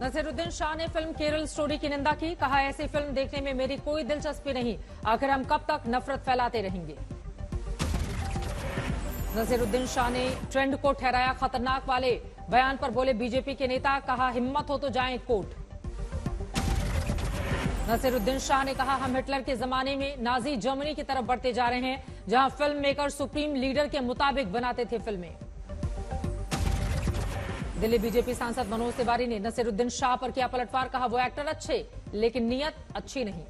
नसीरुद्दीन शाह ने film Kerala story की निंदा की। कहा, ऐसी फिल्म देखने में मेरी कोई दिलचस्पी नहीं। आखिर हम कब तक नफरत फैलाते रहेंगे। नसीरुद्दीन शाह ने ट्रेंड को ठहराया खतरनाक वाले बयान पर बोले बीजेपी के नेता। कहा, हिम्मत हो तो जाएं कोर्ट। नसीरुद्दीन शाह ने कहा, हम हिटलर के जमाने में नाजी जर्मनी की तरफ बढ़ते जा रहे हैं, जहां फिल्म मेकर सुप्रीम लीडर के मुताबिक बनाते थे फिल्में। दिल्ली बीजेपी सांसद मनोज तिवारी ने नसीरुद्दीन शाह पर किया पलटवार। कहा, वो एक्टर अच्छे लेकिन नीयत अच्छी नहीं।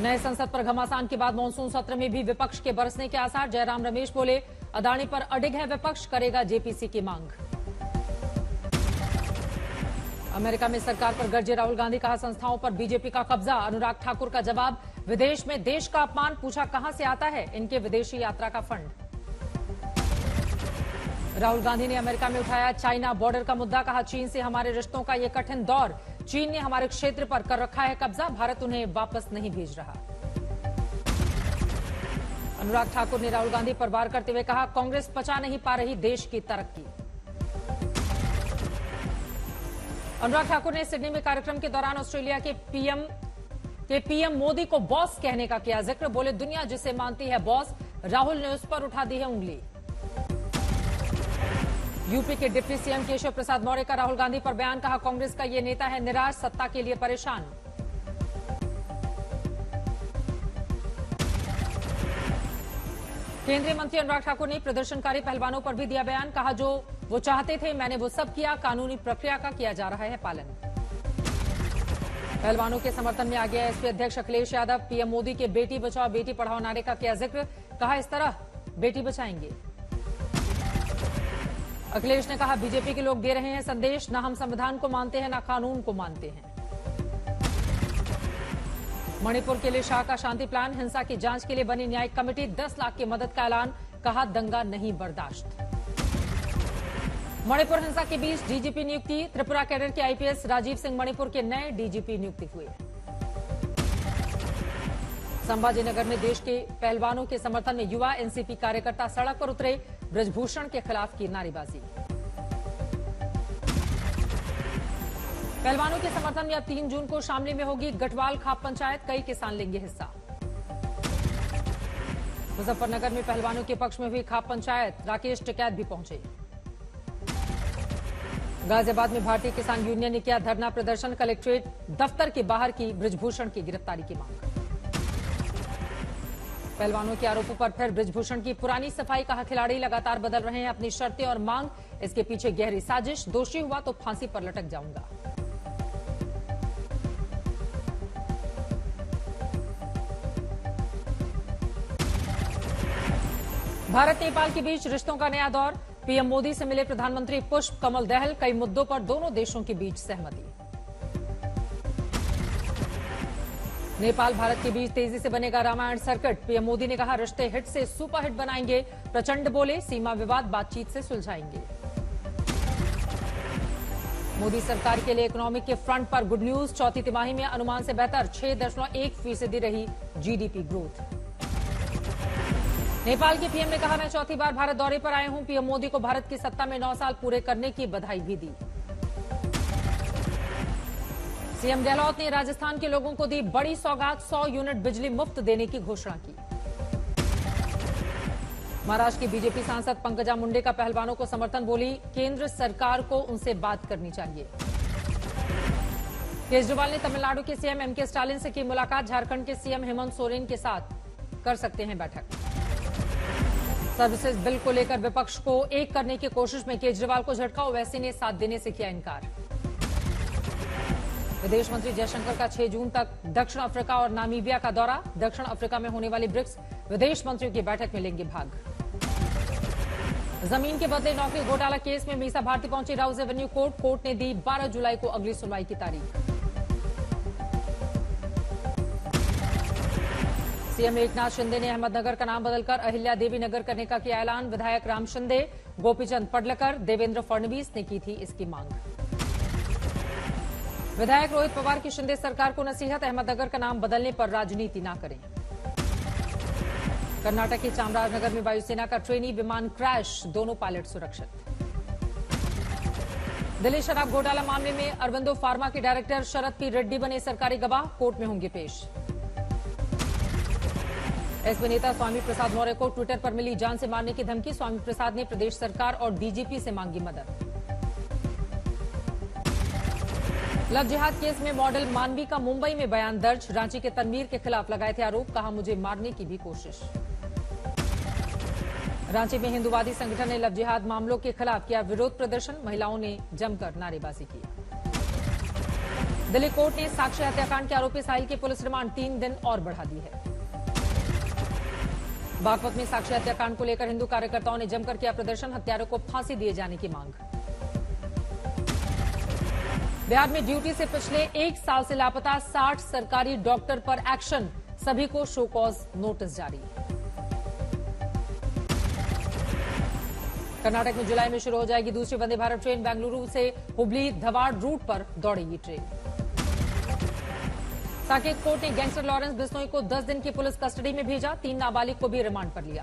नए संसद पर घमासान के बाद मानसून सत्र में भी विपक्ष के बरसने के आसार। जयराम रमेश बोले, अदानी पर अडिग है विपक्ष, करेगा जेपीसी की मांग। अमेरिका में सरकार पर गरजे राहुल गांधी। कहा, संस्थाओं पर बीजेपी का कब्जा। अनुराग ठाकुर का जवाब, विदेश में देश का अपमान। पूछा, कहां से आता है इनके विदेशी यात्रा का फंड। राहुल गांधी ने अमेरिका में उठाया चाइना बॉर्डर का मुद्दा। कहा, चीन से हमारे रिश्तों का यह कठिन दौर। चीन ने हमारे क्षेत्र पर कर रखा है कब्जा, भारत उन्हें वापस नहीं भेज रहा। अनुराग ठाकुर ने राहुल गांधी पर वार करते हुए कहा, कांग्रेस पचा नहीं पा रही देश की तरक्की। अनुराग ठाकुर ने सिडनी में कार्यक्रम के दौरान ऑस्ट्रेलिया के पीएम मोदी को बॉस कहने का किया जिक्र। बोले, दुनिया जिसे मानती है बॉस, राहुल ने उस पर उठा दी है उंगली। यूपी के डिप्टी सीएम केशव प्रसाद मौर्य का राहुल गांधी पर बयान। कहा, कांग्रेस का ये नेता है निराश, सत्ता के लिए परेशान। केंद्रीय मंत्री अनुराग ठाकुर ने प्रदर्शनकारी पहलवानों पर भी दिया बयान। कहा, जो वो चाहते थे मैंने वो सब किया, कानूनी प्रक्रिया का किया जा रहा है पालन। पहलवानों के समर्थन में आ गया एसपी अध्यक्ष अखिलेश यादव। पीएम मोदी के बेटी बचाओ बेटी पढ़ाओ नारे का किया जिक्र। कहा, इस तरह बेटी बचाएंगे। अखिलेश ने कहा, बीजेपी के लोग दे रहे हैं संदेश, न हम संविधान को मानते हैं न कानून को मानते हैं। मणिपुर के लिए शाह का शांति प्लान। हिंसा की जांच के लिए बनी न्यायिक कमेटी। 10 लाख की मदद का ऐलान। कहा, दंगा नहीं बर्दाश्त। मणिपुर हिंसा के बीच डीजीपी नियुक्ति। त्रिपुरा कैडर के आईपीएस राजीव सिंह मणिपुर के नए डीजीपी नियुक्ति हुए। संभाजीनगर में देश के पहलवानों के समर्थन में युवा एनसीपी कार्यकर्ता सड़क पर उतरे। ब्रजभूषण के खिलाफ की नारेबाजी। पहलवानों के समर्थन में अब 3 जून को शामली में होगी गढ़वाल खाप पंचायत। कई किसान लेंगे हिस्सा। मुजफ्फरनगर में पहलवानों के पक्ष में हुई खाप पंचायत। राकेश टिकैत भी पहुंचे। गाजियाबाद में भारतीय किसान यूनियन ने किया धरना प्रदर्शन। कलेक्ट्रेट दफ्तर के बाहर की ब्रजभूषण की गिरफ्तारी की मांग। पहलवानों के आरोपों पर फिर ब्रजभूषण की पुरानी सफाई। कहा, खिलाड़ी लगातार बदल रहे हैं अपनी शर्तें और मांग, इसके पीछे गहरी साजिश। दोषी हुआ तो फांसी पर लटक जाऊंगा। भारत नेपाल के बीच रिश्तों का नया दौर। पीएम मोदी से मिले प्रधानमंत्री पुष्प कमल दहल। कई मुद्दों पर दोनों देशों के बीच सहमति। नेपाल भारत के बीच तेजी से बनेगा रामायण सर्किट। पीएम मोदी ने कहा, रिश्ते हिट से सुपरहिट बनाएंगे। प्रचंड बोले, सीमा विवाद बातचीत से सुलझाएंगे। मोदी सरकार के लिए इकोनॉमिक के फ्रंट पर गुड न्यूज। चौथी तिमाही में अनुमान से बेहतर 6.1% रही जीडीपी ग्रोथ। नेपाल के पीएम ने कहा, मैं चौथी बार भारत दौरे पर आए हूं। पीएम मोदी को भारत की सत्ता में 9 साल पूरे करने की बधाई भी दी। सीएम गहलोत ने राजस्थान के लोगों को दी बड़ी सौगात। 100 यूनिट बिजली मुफ्त देने की घोषणा की। महाराष्ट्र की बीजेपी सांसद पंकजा मुंडे का पहलवानों को समर्थन। बोली, केंद्र सरकार को उनसे बात करनी चाहिए। केजरीवाल ने तमिलनाडु के सीएम एमके स्टालिन से की मुलाकात। झारखंड के सीएम हेमंत सोरेन के साथ कर सकते हैं बैठक। सर्विसेज बिल को लेकर विपक्ष को एक करने की कोशिश में केजरीवाल को झटका। ओवैसी ने साथ देने से किया इनकार। विदेश मंत्री जयशंकर का 6 जून तक दक्षिण अफ्रीका और नामीबिया का दौरा। दक्षिण अफ्रीका में होने वाली ब्रिक्स विदेश मंत्रियों की बैठक में लेंगे भाग। जमीन के बदले नौकरी घोटाला केस में मीसा भारती पहुंची राउज एवेन्यू कोर्ट। कोर्ट ने दी 12 जुलाई को अगली सुनवाई की तारीख। सीएम एकनाथ शिंदे ने अहमदनगर का नाम बदलकर अहिल्या देवी नगर करने का किया ऐलान। विधायक राम शिंदे, गोपीचंद पडलकर, देवेंद्र फडणवीस ने की थी इसकी मांग। विधायक रोहित पवार की शिंदे सरकार को नसीहत। अहमदनगर का नाम बदलने पर राजनीति न करें। कर्नाटक के चामराजनगर में वायुसेना का ट्रेनी विमान क्रैश। दोनों पायलट सुरक्षित। दिल्ली शराब घोटाला मामले में अरविंदो फार्मा के डायरेक्टर शरद पी रेड्डी बने सरकारी गवाह, कोर्ट में होंगे पेश। एसपी नेता स्वामी प्रसाद मौर्य को ट्विटर पर मिली जान से मारने की धमकी, स्वामी प्रसाद ने प्रदेश सरकार और डीजीपी से मांगी मदद। लव जिहाद केस में मॉडल मानवी का मुंबई में बयान दर्ज, रांची के तनवीर के खिलाफ लगाए थे आरोप, कहा मुझे मारने की भी कोशिश। रांची में हिंदूवादी संगठन ने लव जिहाद मामलों के खिलाफ किया विरोध प्रदर्शन, महिलाओं ने जमकर नारेबाजी की। दिल्ली कोर्ट ने साक्ष्य हत्याकांड के आरोपी साहिल की पुलिस रिमांड 3 दिन और बढ़ा दी है। बागपत में साक्ष्य हत्याकांड को लेकर हिंदू कार्यकर्ताओं ने जमकर किया प्रदर्शन, हत्यारों को फांसी दिए जाने की मांग। बिहार में ड्यूटी से पिछले 1 साल से लापता 60 सरकारी डॉक्टर पर एक्शन, सभी को शो कॉज नोटिस जारी। कर्नाटक में जुलाई में शुरू हो जाएगी दूसरी वंदे भारत ट्रेन, बेंगलुरु से हुबली धवाड़ रूट पर दौड़ेगी ट्रेन। साकेत कोर्ट ने गैंगस्टर लॉरेंस बिश्नोई को 10 दिन की पुलिस कस्टडी में भेजा, 3 नाबालिग को भी रिमांड पर लिया।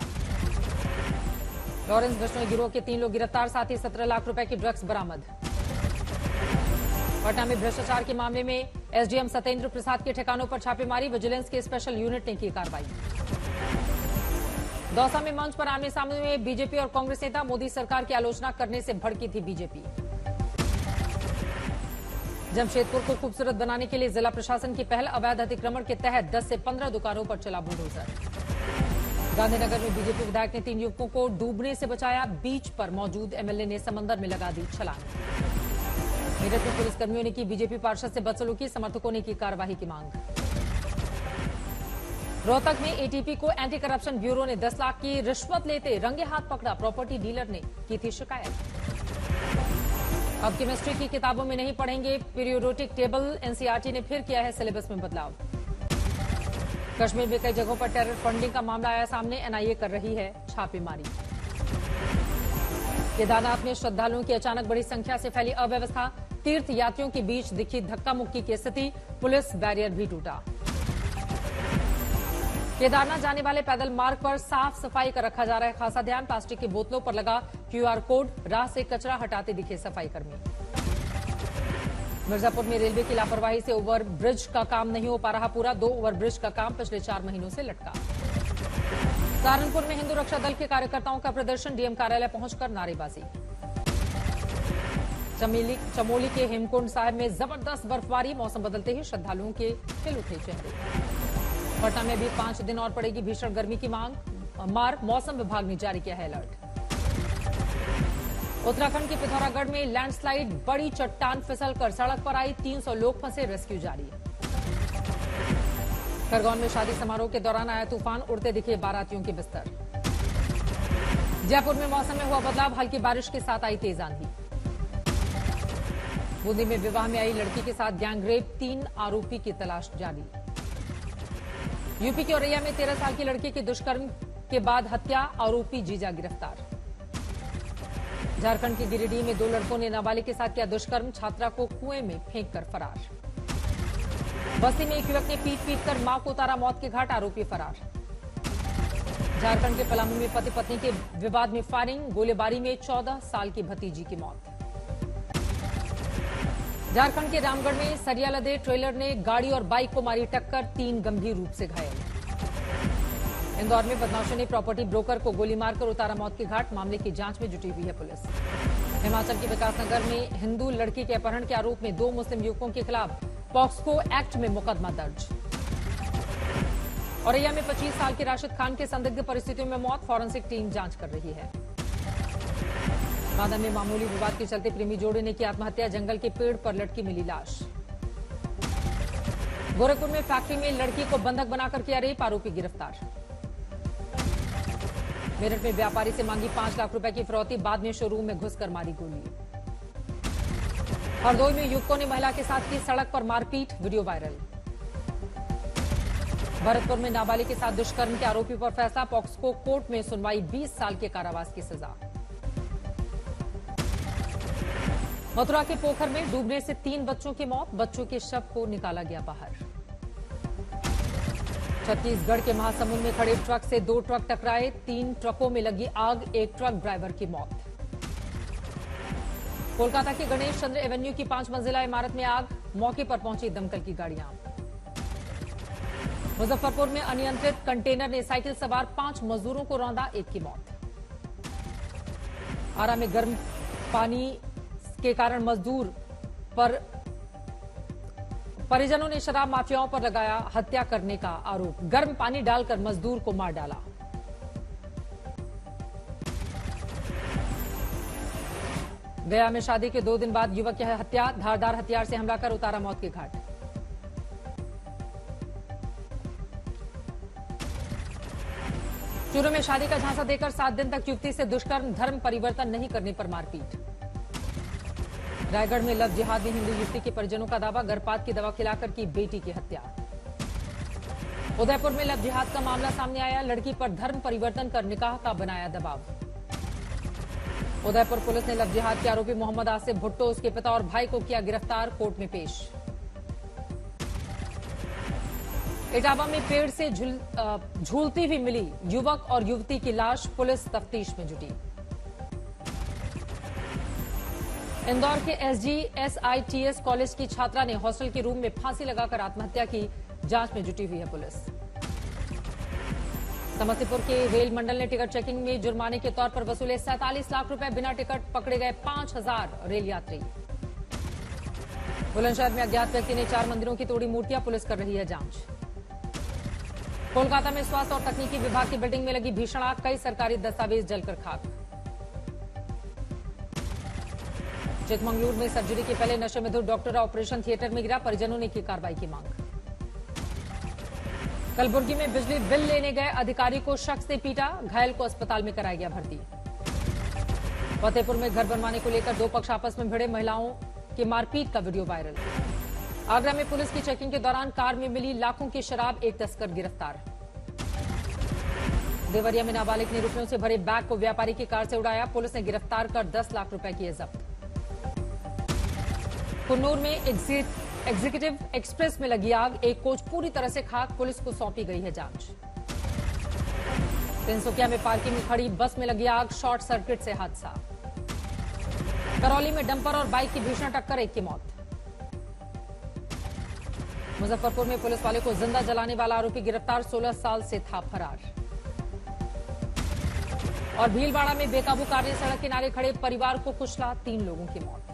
लॉरेंस बिश्नोई गिरोह के 3 लोग गिरफ्तार, साथ ही 17 लाख रुपए की ड्रग्स बरामद। पटना में भ्रष्टाचार के मामले में एसडीएम सत्येंद्र प्रसाद के ठिकानों पर छापेमारी, विजिलेंस के स्पेशल यूनिट ने की कार्रवाई। दौसा में मंच पर आमने सामने में बीजेपी और कांग्रेस नेता, मोदी सरकार की आलोचना करने से भड़की थी बीजेपी। जमशेदपुर को खूबसूरत बनाने के लिए जिला प्रशासन की पहल, अवैध अतिक्रमण के तहत 10 से 15 दुकानों पर चला बुलडोजर। गांधीनगर में बीजेपी विधायक ने 3 युवकों को डूबने से बचाया, बीच पर मौजूद एमएलए ने समंदर में लगा दी छलांग। मेरठ में पुलिसकर्मियों ने की बीजेपी पार्षद से बदसलूकी, समर्थकों ने की कार्रवाई की मांग। रोहतक में एटीपी को एंटी करप्शन ब्यूरो ने 10 लाख की रिश्वत लेते रंगे हाथ पकड़ा, प्रॉपर्टी डीलर ने की थी शिकायत। अब केमिस्ट्री की किताबों में नहीं पढ़ेंगे पीरियोडिक टेबल, एनसीईआरटी ने फिर किया है सिलेबस में बदलाव। कश्मीर में कई जगहों पर टेरर फंडिंग का मामला आया सामने, एनआईए कर रही है छापेमारी। केदारनाथ में श्रद्धालुओं की अचानक बड़ी संख्या से फैली अव्यवस्था, तीर्थ यात्रियों के बीच दिखी धक्का मुक्की की स्थिति, पुलिस बैरियर भी टूटा। केदारनाथ जाने वाले पैदल मार्ग पर साफ सफाई का रखा जा रहा है खासा ध्यान, प्लास्टिक की बोतलों पर लगा क्यूआर कोड, राह से कचरा हटाते दिखे सफाई कर्मी। मिर्जापुर में रेलवे की लापरवाही से ओवरब्रिज का काम नहीं हो पा रहा पूरा, 2 ओवरब्रिज का काम पिछले 4 महीनों से लटका। सहारनपुर में हिंदू रक्षा दल के कार्यकर्ताओं का प्रदर्शन, डीएम कार्यालय पहुंचकर नारेबाजी। चमोली के हेमकुंड साहिब में जबरदस्त बर्फबारी, मौसम बदलते ही श्रद्धालुओं के खिल उठे चेहरे। पटना में भी 5 दिन और पड़ेगी भीषण गर्मी की मार, मौसम विभाग ने जारी किया है अलर्ट। उत्तराखंड के पिथौरागढ़ में लैंडस्लाइड, बड़ी चट्टान फिसलकर सड़क पर आई, 300 लोग फंसे, रेस्क्यू जारी। खरगोन में शादी समारोह के दौरान आया तूफान, उड़ते दिखे बारातियों के बिस्तर। जयपुर में मौसम में हुआ बदलाव, हल्की बारिश के साथ आई तेज आंधी। बूंदी में विवाह में आई लड़की के साथ गैंगरेप, 3 आरोपी की तलाश जारी। यूपी के औरैया में 13 साल की लड़की की दुष्कर्म के बाद हत्या, आरोपी जीजा गिरफ्तार। झारखंड के गिरिडीह में 2 लड़कों ने नाबालिग के साथ किया दुष्कर्म, छात्रा को कुएं में फेंककर फरार। बस्ती में एक युवक ने पीट कर मां को उतारा मौत के घाट, आरोपी फरार। झारखंड के पलामू में पति पत्नी के विवाद में फायरिंग, गोलीबारी में 14 साल की भतीजी की मौत। झारखंड के रामगढ़ में सरिया लदे ट्रेलर ने गाड़ी और बाइक को मारी टक्कर, 3 गंभीर रूप से घायल। इंदौर में बदमाशों ने प्रॉपर्टी ब्रोकर को गोली मारकर उतारा मौत के घाट, मामले की जांच में जुटी हुई है पुलिस। हिमाचल के विकासनगर में हिंदू लड़की के अपहरण के आरोप में 2 मुस्लिम युवकों के खिलाफ पॉक्सो एक्ट में मुकदमा दर्ज। औरैया में 25 साल के राशिद खान की संदिग्ध परिस्थितियों में मौत, फॉरेंसिक टीम जांच कर रही है। बांदा में मामूली विवाद के चलते प्रेमी जोड़े ने की आत्महत्या, जंगल के पेड़ पर लटकी मिली लाश। गोरखपुर में फैक्ट्री में लड़की को बंधक बनाकर किया रेप, आरोपी गिरफ्तार। मेरठ में व्यापारी से मांगी 5 लाख रुपए की फिरौती, बाद में शोरूम में घुसकर मारी गोली। हरदोई में युवकों ने महिला के साथ की सड़क पर मारपीट, वीडियो वायरल। भरतपुर में नाबालिग के साथ दुष्कर्म के आरोपी पर फैसला, पॉक्सो कोर्ट में सुनवाई, 20 साल के कारावास की सजा। मथुरा के पोखर में डूबने से 3 बच्चों की मौत, बच्चों के शव को निकाला गया बाहर। छत्तीसगढ़ के महासमुंद में खड़े ट्रक से 2 ट्रक टकराए, 3 ट्रकों में लगी आग, 1 ट्रक ड्राइवर की मौत। कोलकाता की गणेश चंद्र एवेन्यू की 5 मंजिला इमारत में आग, मौके पर पहुंची दमकल की गाड़ियां। मुजफ्फरपुर में अनियंत्रित कंटेनर ने साइकिल सवार 5 मजदूरों को रौंदा, एक की मौत। आरा में गर्म पानी के कारण मजदूर पर परिजनों ने शराब माफियाओं पर लगाया हत्या करने का आरोप, गर्म पानी डालकर मजदूर को मार डाला। गया में शादी के 2 दिन बाद युवक की हत्या, धारदार हथियार से हमला कर उतारा मौत के घाट। चूरू में शादी का झांसा देकर 7 दिन तक युवती से दुष्कर्म, धर्म परिवर्तन नहीं करने पर मारपीट। रायगढ़ में लव जिहाद में हिंदू युवती के परिजनों का दावा, गर्भपात की दवा खिलाकर की बेटी की हत्या। उदयपुर में लव जिहाद का मामला सामने आया, लड़की पर धर्म परिवर्तन कर निकाह का बनाया दबाव। उदयपुर पुलिस ने लव जिहाद के आरोपी मोहम्मद आसिफ भुट्टो, उसके पिता और भाई को किया गिरफ्तार, कोर्ट में पेश। इटावा में पेड़ से झूलती हुई मिली युवक और युवती की लाश, पुलिस तफ्तीश में जुटी। इंदौर के SGSITS कॉलेज की छात्रा ने हॉस्टल के रूम में फांसी लगाकर आत्महत्या की, जांच में जुटी हुई है पुलिस। समस्तीपुर के रेल मंडल ने टिकट चेकिंग में जुर्माने के तौर पर वसूले 47 लाख रुपए, बिना टिकट पकड़े गए 5000 रेल यात्री। बुलंदशहर में अज्ञात व्यक्ति ने 4 मंदिरों की तोड़ी मूर्तियां, पुलिस कर रही है जांच। कोलकाता में स्वास्थ्य और तकनीकी विभाग की बिल्डिंग में लगी भीषण आग, कई सरकारी दस्तावेज जलकर खाक। चिकमंगलूर में सर्जरी के पहले नशे में धुत डॉक्टर ऑपरेशन थिएटर में गिरा, परिजनों ने की कार्रवाई की मांग। कलबुर्गी में बिजली बिल लेने गए अधिकारी को शख्स से पीटा, घायल को अस्पताल में कराया गया भर्ती। फतेहपुर में घर बनवाने को लेकर 2 पक्ष आपस में भिड़े, महिलाओं की मारपीट का वीडियो वायरल। आगरा में पुलिस की चेकिंग के दौरान कार में मिली लाखों की शराब, एक तस्कर गिरफ्तार। देवरिया में नाबालिग ने रुपयों से भरे बैग को व्यापारी की कार से उड़ाया, पुलिस ने गिरफ्तार कर 10 लाख रुपए किए जब्त। कुन्नूर में एग्जीक्यूटिव एक्सप्रेस में लगी आग, एक कोच पूरी तरह से खाक, पुलिस को सौंपी गई है जांच। तिनसुकिया में पार्किंग में खड़ी बस में लगी आग, शॉर्ट सर्किट से हादसा। करौली में डंपर और बाइक की भीषण टक्कर, एक की मौत। मुजफ्फरपुर में पुलिस वाले को जिंदा जलाने वाला आरोपी गिरफ्तार, 16 साल से था फरार। और भीलवाड़ा में बेकाबू कार ने सड़क किनारे खड़े परिवार को कुचला, 3 लोगों की मौत।